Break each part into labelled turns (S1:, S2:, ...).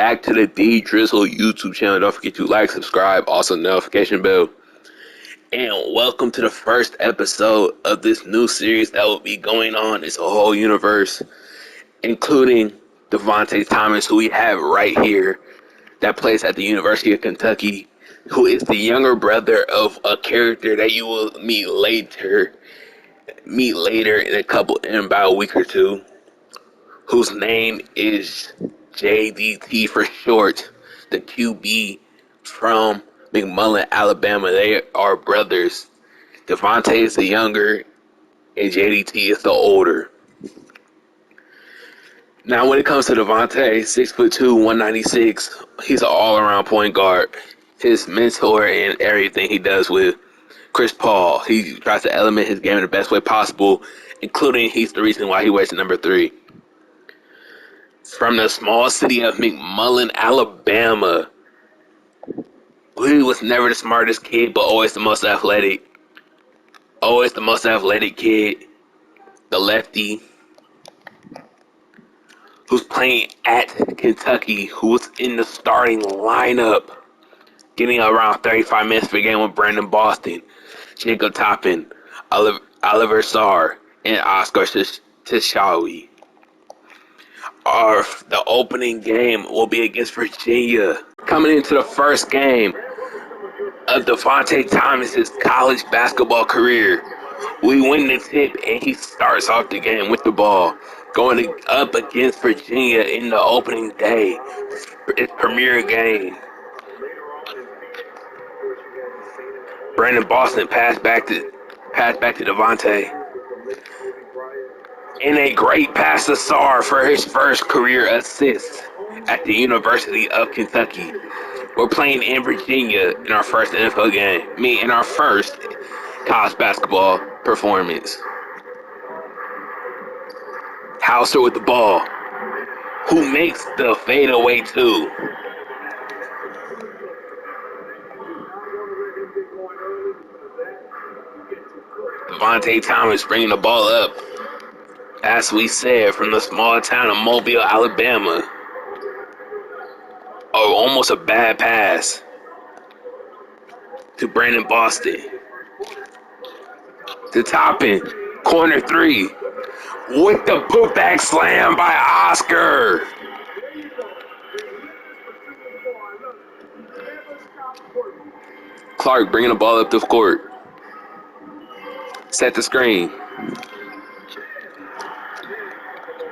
S1: back to the Drizzle YouTube channel. Don't forget to like, subscribe, also notification bell. And welcome to the first episode of this new series that will be going on. It's a whole universe, including Devonte Thomas, who we have right here, that plays at the University of Kentucky, who is the younger brother of a character that you will meet later in about a week or two, whose name is JDT for short, the QB from McMullen, Alabama. They are brothers. Devonte is the younger, and JDT is the older. Now, when it comes to Devonte, 6'2", 196, he's an all-around point guard. His mentor and everything he does with Chris Paul, he tries to element his game in the best way possible, including he's the reason why he wears the number 3. From the small city of McMullen, Alabama, he was never the smartest kid, but always the most athletic. Always the most athletic kid, the lefty, who's playing at Kentucky, who was in the starting lineup, getting around 35 minutes per game with Brandon Boston, Jacob Toppin, Oliver Sarr, and Oscar Tishawi. The opening game will be against Virginia. Coming into the first game of Devonte Thomas's college basketball career, we win the tip, and he starts off the game with the ball, going up against Virginia in the opening day, its premier game. Brandon Boston passed back to Devonte, and a great pass to Sarr for his first career assist at the University of Kentucky. We're playing in Virginia in our first NFL game. In our first college basketball performance. Hauser with the ball, who makes the fadeaway too. Devonte Thomas bringing the ball up, as we said, from the small town of Mobile, Alabama. Oh, almost a bad pass to Brandon Boston. To Toppin, corner 3, with the putback slam by Oscar. Clark bringing the ball up the court. Set the screen.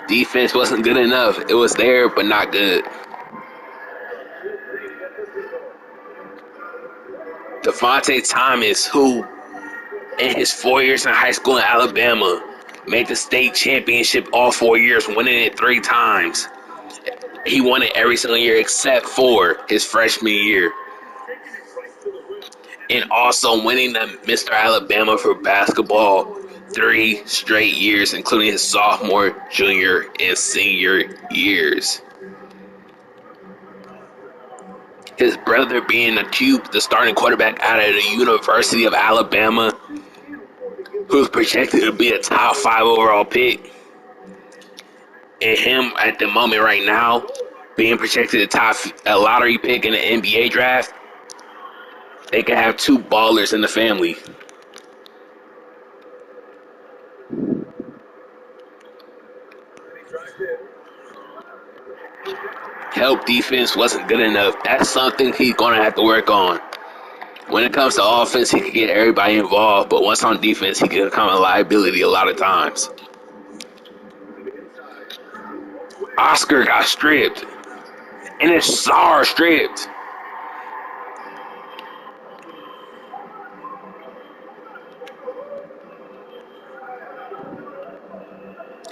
S1: Defense wasn't good enough. It was there, but not good. Devonte Thomas, who in his 4 years in high school in Alabama, made the state championship all 4 years, winning it 3 times. He won it every single year except for his freshman year. And also winning the Mr. Alabama for basketball 3 straight years, including his sophomore, junior, and senior years. His brother being the starting quarterback out of the University of Alabama, who's projected to be a top 5 overall pick. And him at the moment right now being projected a lottery pick in the NBA draft. They could have 2 ballers in the family. Help defense wasn't good enough. That's something he's going to have to work on. When it comes to offense, he can get everybody involved, but once on defense, he can become a liability a lot of times. Oscar got stripped, and it's Sarr stripped.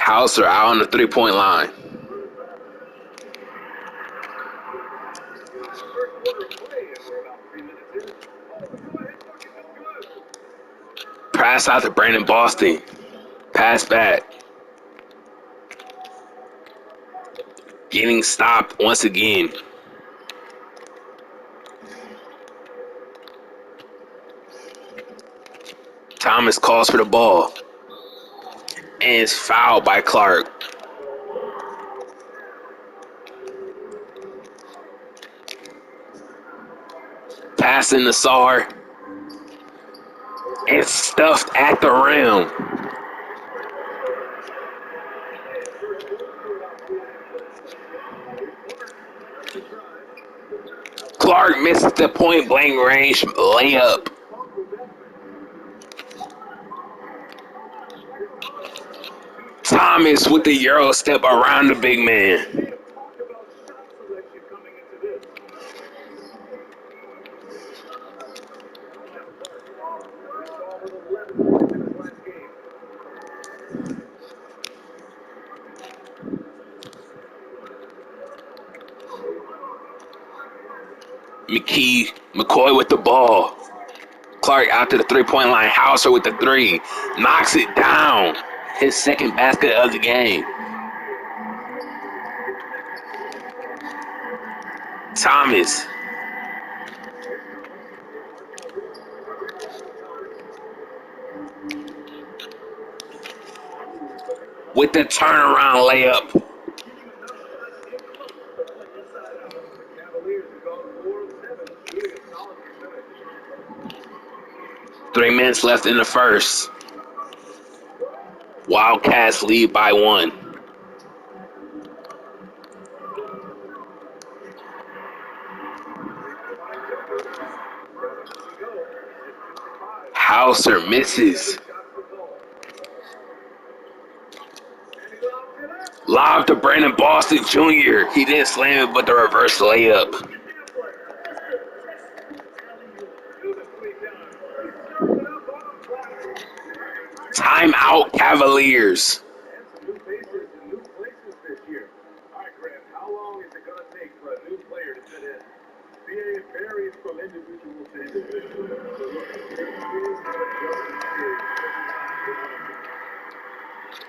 S1: Hauser out on the 3-point line. Pass out to Brandon Boston. Pass back. Getting stopped once again. Thomas calls for the ball and is fouled by Clark. Passing the Sar. And stuffed at the rim. Clark misses the point blank range layup. Thomas with the Euro step around the big man. McCoy with the ball. Clark out to the three-point line. Hauser with the three. Knocks it down. His second basket of the game. Thomas. With the turnaround layup. Three minutes left in the first. Wildcats lead by 1. Hauser misses. Lob to Brandon Boston Jr. He didn't slam it, but the reverse layup. Timeout, Cavaliers.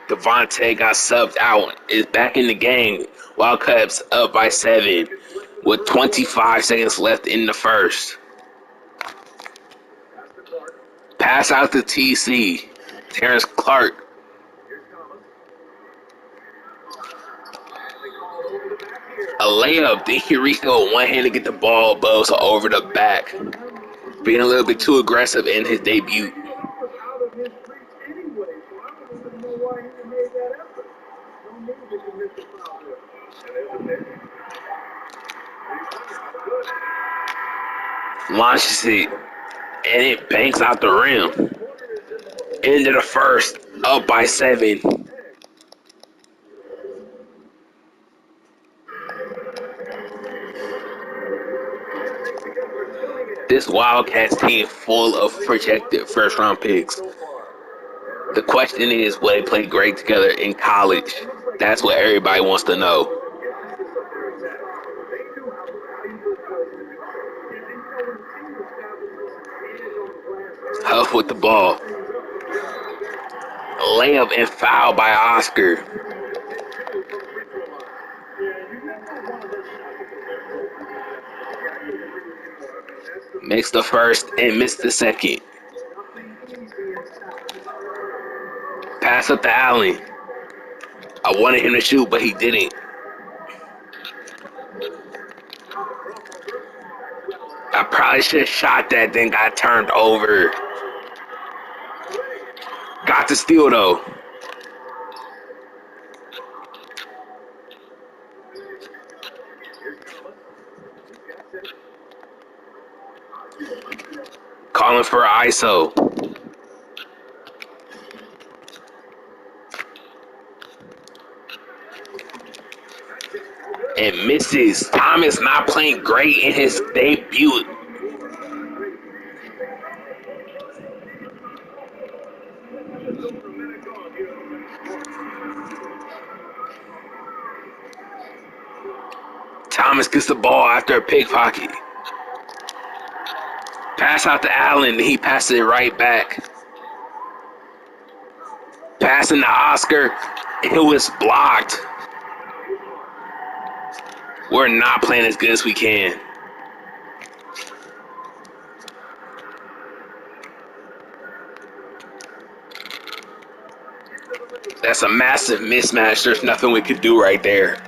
S1: Devonte got subbed out. Is back in the game. Wildcats up by 7 with 25 seconds left in the first. Pass out to TC. Terrence Clark. A layup. Then he reached with one hand to get the ball above, so over the back. Being a little bit too aggressive in his debut. Launches it, and it banks out the rim. End of the first, up by 7. This Wildcats team full of projected first-round picks. The question is, will they play great together in college? That's what everybody wants to know. Huff with the ball. Layup and foul by Oscar. Makes the first and missed the second. Pass up to Allen. I wanted him to shoot, but he didn't. I probably should have shot that, then got turned over. Got the steal, though. Calling for an ISO. And misses. Thomas not playing great in his debut. Thomas gets the ball after a pickpocket. Pass out to Allen, he passes it right back. Passing to Oscar, it was blocked. We're not playing as good as we can. That's a massive mismatch. There's nothing we could do right there.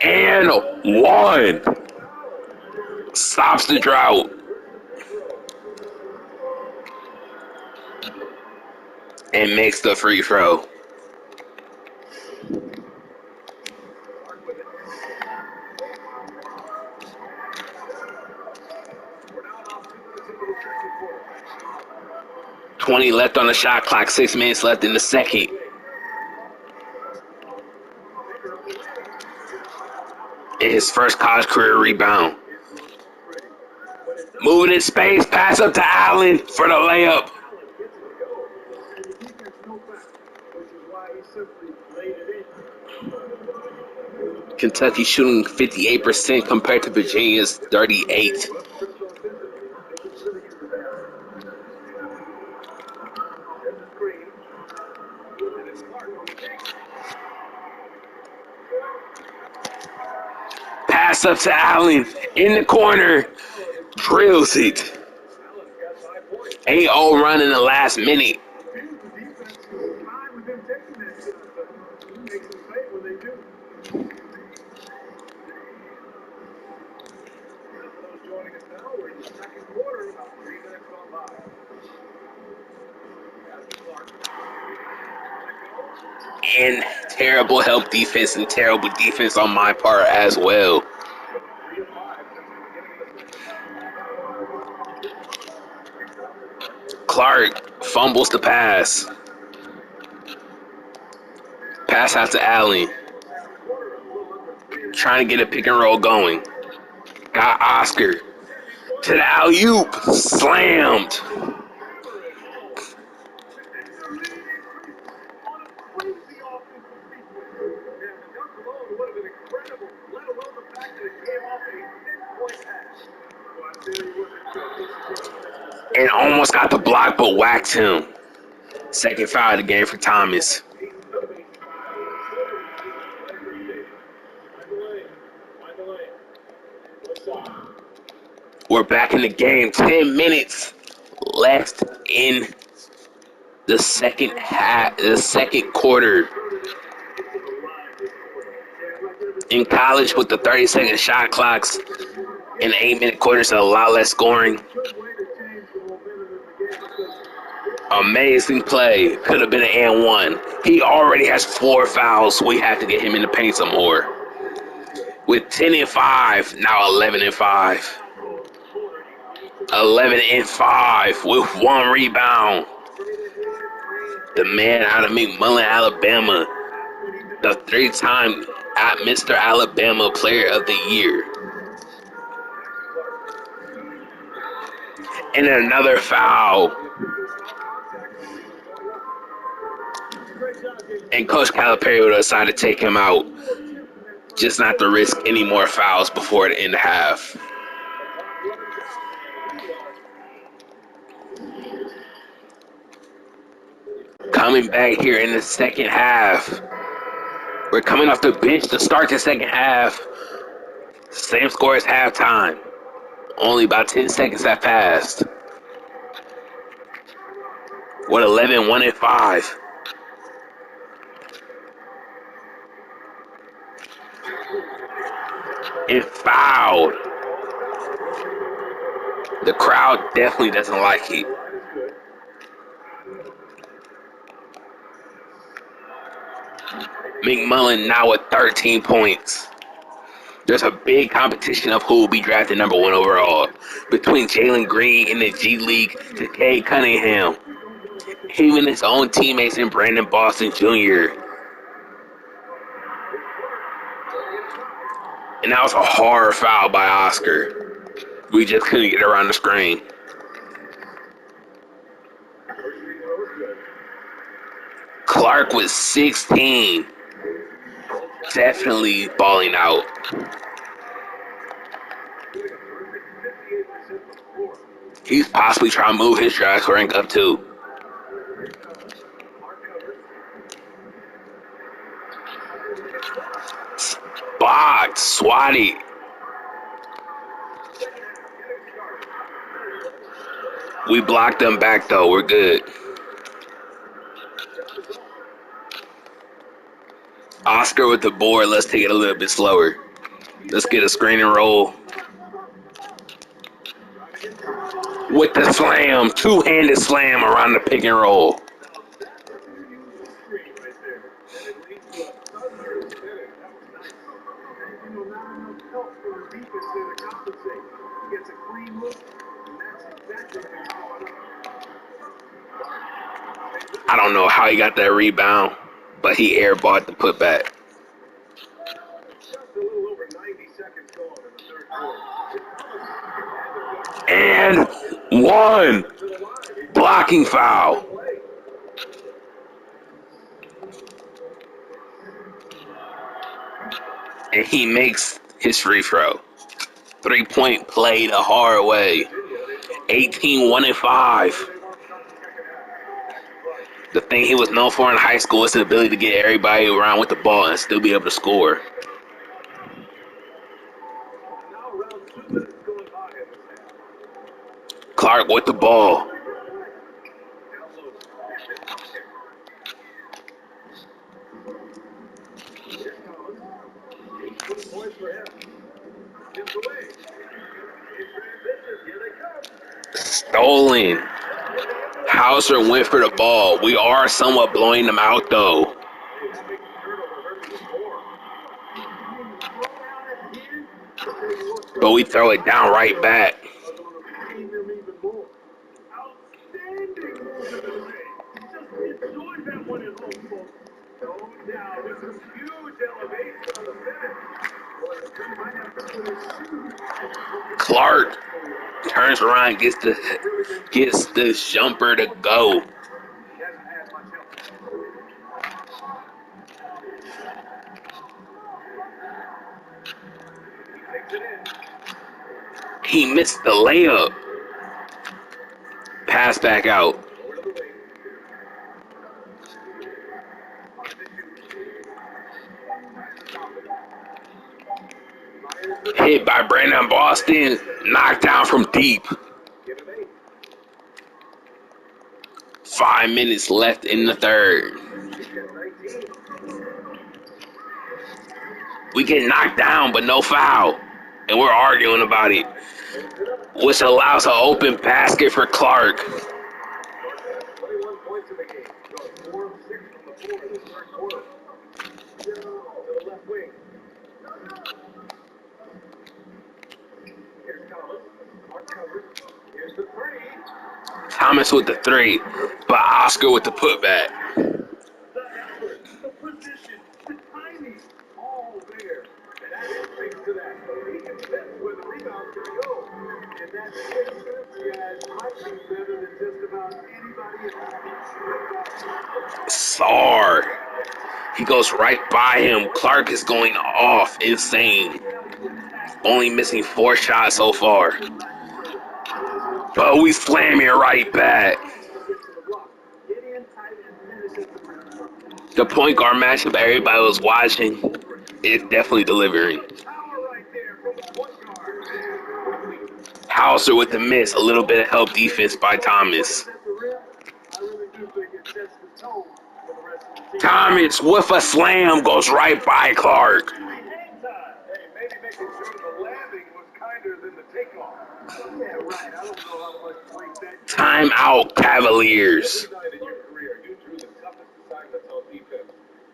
S1: And one. Stops the drought. And makes the free throw. $20 left on the shot clock, 6 minutes left in the second. And his first college career rebound. Moving in space, pass up to Allen for the layup. Kentucky shooting 58% compared to Virginia's 38%. Pass up to Allen in the corner. Drills it. 8-0 run in the last minute. And terrible help defense and terrible defense on my part as well. Clark fumbles the pass. Pass out to Allen. Trying to get a pick and roll going. Got Oscar. To the alley-oop. Slammed. And almost got the block, but whacked him. Second foul of the game for Thomas. We're back in the game. 10 minutes left in the second half, the second quarter. In college, with the 30-second shot clocks and 8-minute quarters, a lot less scoring. Amazing play. Could have been an and one. He already has 4 fouls, so we have to get him in the paint some more. With 10-5, now 11-5. 11-5 with 1 rebound. The man out of McMullen, Alabama. The 3-time Mr. Alabama Player of the Year. And another foul. And Coach Calipari would decide to take him out. Just not to risk any more fouls before the end of half. Coming back here in the second half. We're coming off the bench to start the second half. Same score as halftime. Only about 10 seconds have passed. What 11, 1-5. And fouled. The crowd definitely doesn't like it. McMullen now with 13 points. There's a big competition of who will be drafted number 1 overall between Jalen Green in the G League to Cade Cunningham. Even his own teammates in Brandon Boston Jr. And that was a hard foul by Oscar. We just couldn't get around the screen. Clark with 16. Definitely balling out. He's possibly trying to move his draft rank up too. Blocked, swatted. We blocked them back though, we're good. Oscar with the board. Let's take it a little bit slower. Let's get a screen and roll. With the slam. Two-handed slam around the pick and roll. I don't know how he got that rebound, but he airballed the putback. And one blocking foul. And he makes his free throw. 3-point play the hard way. 18-1-5. The thing he was known for in high school is the ability to get everybody around with the ball and still be able to score. Clark with the ball. Stolen. Hauser went for the ball. We are somewhat blowing them out, though. But we throw it down right back. Clark turns around, gets the jumper to go. He missed the layup. Pass back out. Hit by Brandon Boston. Knocked down from deep. 5 minutes left in the third. We get knocked down, but no foul. And we're arguing about it, which allows an open basket for Clark. Thomas with the three, but Oscar with the putback. Sar. He goes right by him. Clark is going off. Insane. Only missing 4 shots so far. But we slam it right back. The point guard matchup everybody was watching is definitely delivering. Hauser with the miss. A little bit of help defense by Thomas. Thomas with a slam goes right by Clark. Timeout, Cavaliers.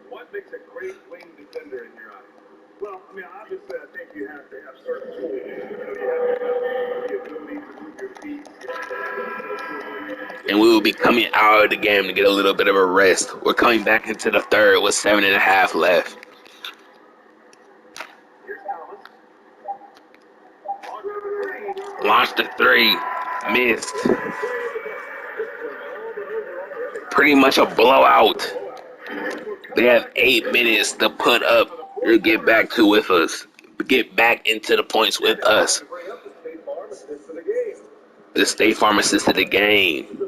S1: What makes a great wing defender in your eyes? Well, I mean, obviously, I think you have to have certain tools. You have to have the ability to move your feet. And we will be coming out of the game to get a little bit of a rest. We're coming back into the third with 7.5 left. Launched the three, missed. Pretty much a blowout. They have 8 minutes to put up or get back to with us. Get back into the points with us. The State Farm assist of the game.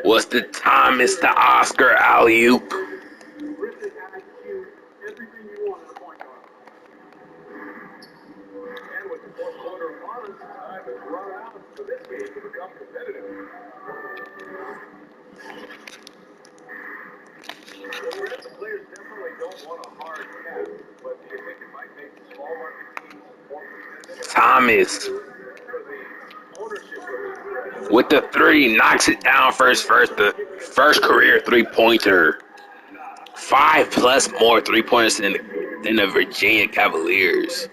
S1: Was the Thomas to Oscar alley-oop. Thomas with the three, knocks it down the first career three-pointer. 5+ more three-pointers than the Virginia Cavaliers.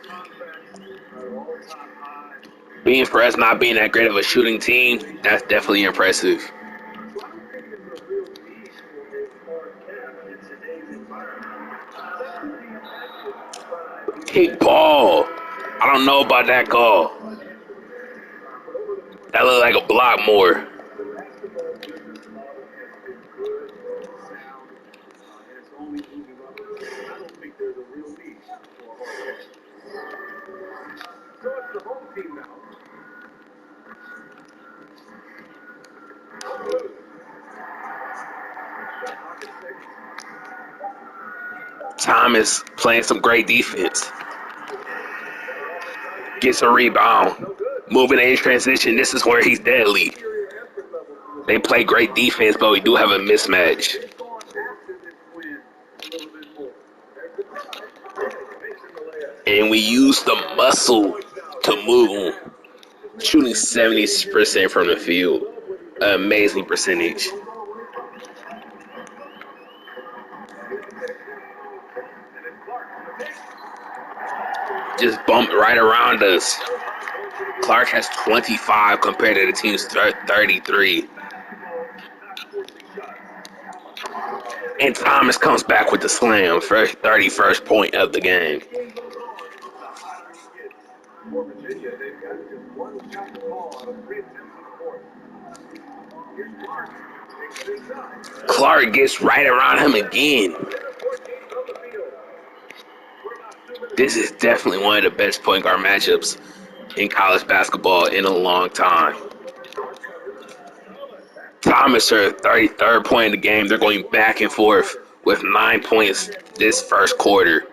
S1: Being for us not being that great of a shooting team, that's definitely impressive. Kick ball. I don't know about that call. That looked like a block more. Thomas playing some great defense. Gets a rebound. Moving in transition. This is where he's deadly. They play great defense, but we do have a mismatch. And we use the muscle to move. Shooting 70% from the field. Amazing percentage. Just bumped right around us. Clark has 25 compared to the team's 33. And Thomas comes back with the slam for 31st point of the game. Clark gets right around him again. This is definitely one of the best point guard matchups in college basketball in a long time. Thomas, her 33rd point of the game. They're going back and forth with 9 points this first quarter.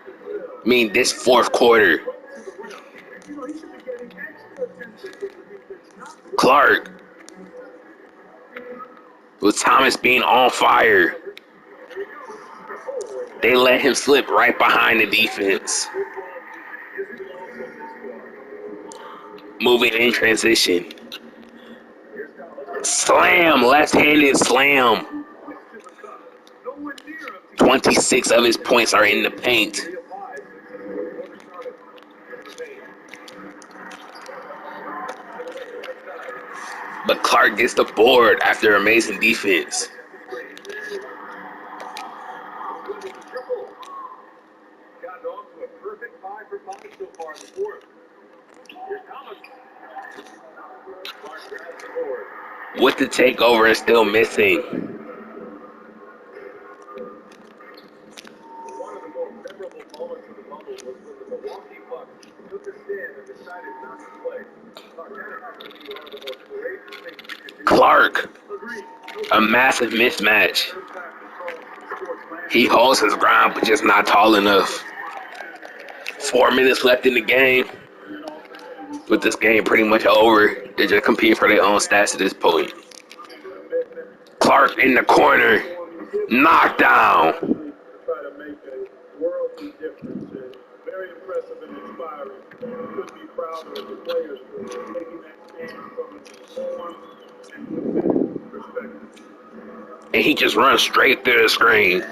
S1: This fourth quarter. Clark, with Thomas being on fire, they let him slip right behind the defense. Moving in transition. Slam, left-handed slam. 26 of his points are in the paint. But Clark gets the board after amazing defense. With the takeover and still missing. Clark, a massive mismatch. He holds his ground, but just not tall enough. 4 minutes left in the game. With this game pretty much over, they're just competing for their own stats at this point. Clark in the corner, knocked down. And he just runs straight through the screen.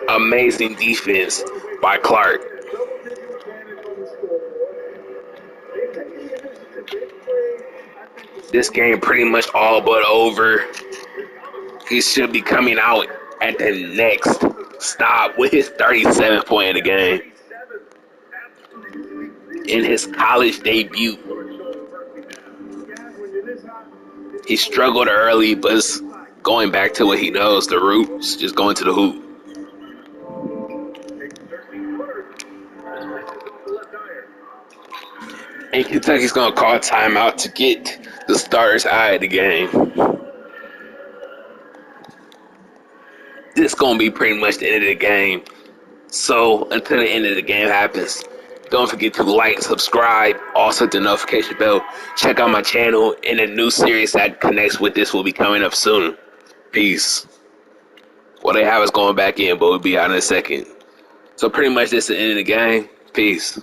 S1: Amazing defense by Clark. This game pretty much all but over. He should be coming out at the next stop with his 37th point of the game. In his college debut. He struggled early, but is going back to what he knows, the roots, just going to the hoop. And Kentucky's going to call timeout to get the starters out of the game. This is going to be pretty much the end of the game. So until the end of the game happens, don't forget to like, subscribe, also hit the notification bell. Check out my channel, and a new series that connects with this will be coming up soon. Peace. Well, they have us going back in, but we'll be out in a second. So pretty much that's the end of the game. Peace.